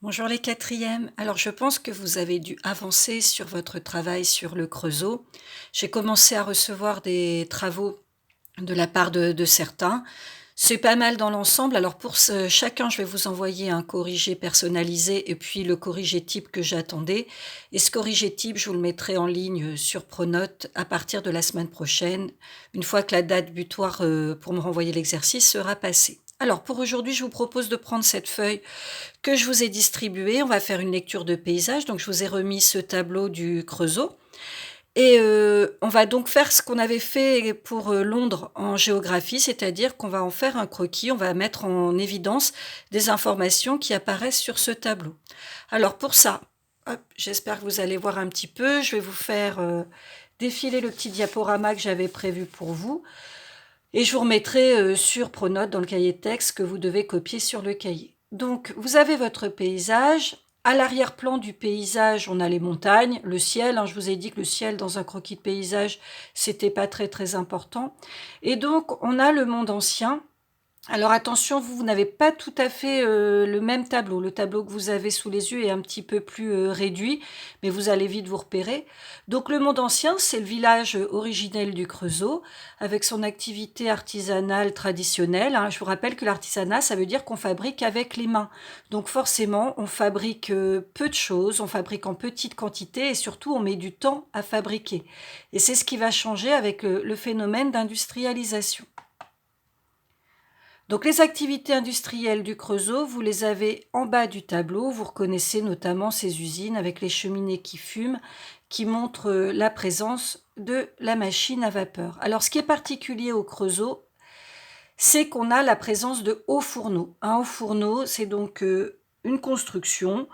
Bonjour les quatrièmes. Alors je pense que vous avez dû avancer sur votre travail sur le Creusot. J'ai commencé à recevoir des travaux de la part de certains. C'est pas mal dans l'ensemble. Alors pour chacun, je vais vous envoyer un corrigé personnalisé et puis le corrigé type que j'attendais. Et ce corrigé type, je vous le mettrai en ligne sur Pronote à partir de la semaine prochaine, une fois que la date butoir pour me renvoyer l'exercice sera passée. Alors pour aujourd'hui, je vous propose de prendre cette feuille que je vous ai distribué. On va faire une lecture de paysage. Donc, je vous ai remis ce tableau du Creusot. Et on va donc faire ce qu'on avait fait pour Londres en géographie, c'est-à-dire qu'on va en faire un croquis. On va mettre en évidence des informations qui apparaissent sur ce tableau. Alors, pour ça, hop, j'espère que vous allez voir un petit peu. Je vais vous faire défiler le petit diaporama que j'avais prévu pour vous. Et je vous remettrai sur Pronote dans le cahier de texte que vous devez copier sur le cahier. Donc, vous avez votre paysage. À l'arrière-plan du paysage, on a les montagnes, le ciel. Je vous ai dit que le ciel dans un croquis de paysage, c'était pas très très important. Et donc, on a le monde ancien. Alors attention, vous n'avez pas tout à fait le même tableau. Le tableau que vous avez sous les yeux est un petit peu plus réduit, mais vous allez vite vous repérer. Donc le monde ancien, c'est le village originel du Creusot, avec son activité artisanale traditionnelle. Je vous rappelle que l'artisanat, ça veut dire qu'on fabrique avec les mains. Donc forcément, on fabrique peu de choses, on fabrique en petite quantité et surtout, on met du temps à fabriquer. Et c'est ce qui va changer avec le phénomène d'industrialisation. Donc les activités industrielles du Creusot, vous les avez en bas du tableau. Vous reconnaissez notamment ces usines avec les cheminées qui fument, qui montrent la présence de la machine à vapeur. Alors ce qui est particulier au Creusot, c'est qu'on a la présence de hauts fourneaux. Un haut fourneau, c'est donc une construction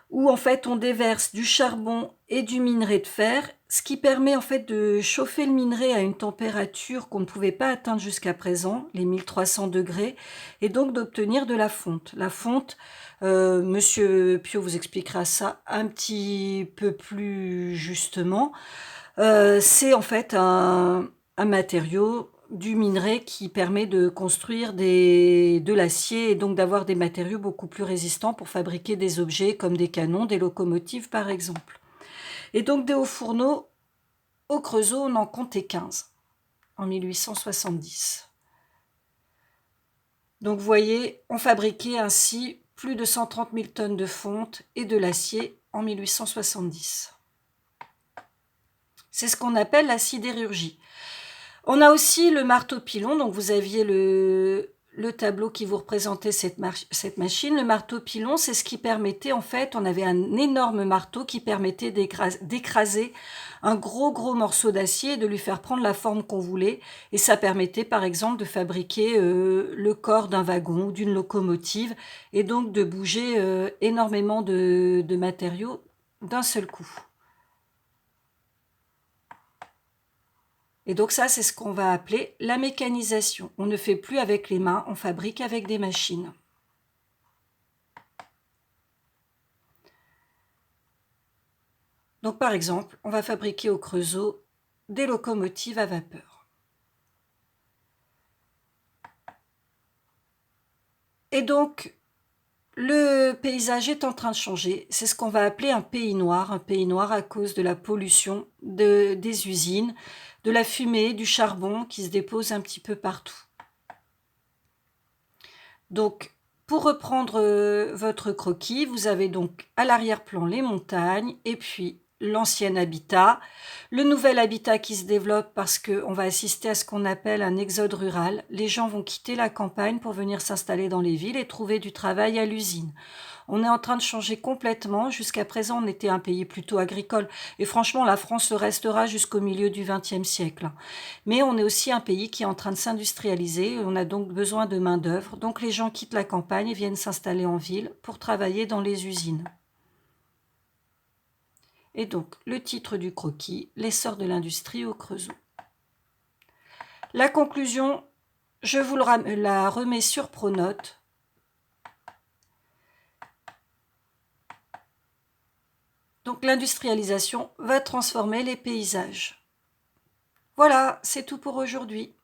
où en fait on déverse du charbon et du minerai de fer, ce qui permet en fait de chauffer le minerai à une température qu'on ne pouvait pas atteindre jusqu'à présent, les 1300 degrés, et donc d'obtenir de la fonte. La fonte, Monsieur Pio vous expliquera ça un petit peu plus justement. C'est en fait un matériau du minerai qui permet de construire de l'acier et donc d'avoir des matériaux beaucoup plus résistants pour fabriquer des objets comme des canons, des locomotives par exemple. Et donc des hauts fourneaux, au Creusot, on en comptait 15 en 1870. Donc vous voyez, on fabriquait ainsi plus de 130 000 tonnes de fonte et de l'acier en 1870. C'est ce qu'on appelle la sidérurgie. On a aussi le marteau-pilon, donc vous aviez le tableau qui vous représentait cette machine. Le marteau-pilon, c'est ce qui permettait, en fait, on avait un énorme marteau qui permettait d'écraser un gros morceau d'acier et de lui faire prendre la forme qu'on voulait. Et ça permettait, par exemple, de fabriquer le corps d'un wagon ou d'une locomotive et donc de bouger énormément de matériaux d'un seul coup. Et donc ça, c'est ce qu'on va appeler la mécanisation. On ne fait plus avec les mains, on fabrique avec des machines. Donc par exemple, on va fabriquer au Creusot des locomotives à vapeur. Et donc, le paysage est en train de changer. C'est ce qu'on va appeler un pays noir à cause de la pollution des usines, de la fumée, du charbon qui se dépose un petit peu partout. Donc, pour reprendre votre croquis, vous avez donc à l'arrière-plan les montagnes et puis l'ancien habitat, le nouvel habitat qui se développe parce qu'on va assister à ce qu'on appelle un exode rural. Les gens vont quitter la campagne pour venir s'installer dans les villes et trouver du travail à l'usine. On est en train de changer complètement. Jusqu'à présent, on était un pays plutôt agricole. Et franchement, la France le restera jusqu'au milieu du XXe siècle. Mais on est aussi un pays qui est en train de s'industrialiser. On a donc besoin de main-d'œuvre. Donc les gens quittent la campagne et viennent s'installer en ville pour travailler dans les usines. Et donc, le titre du croquis, l'essor de l'industrie au Creusot. La conclusion, je vous la remets sur Pronote. Donc l'industrialisation va transformer les paysages. Voilà, c'est tout pour aujourd'hui.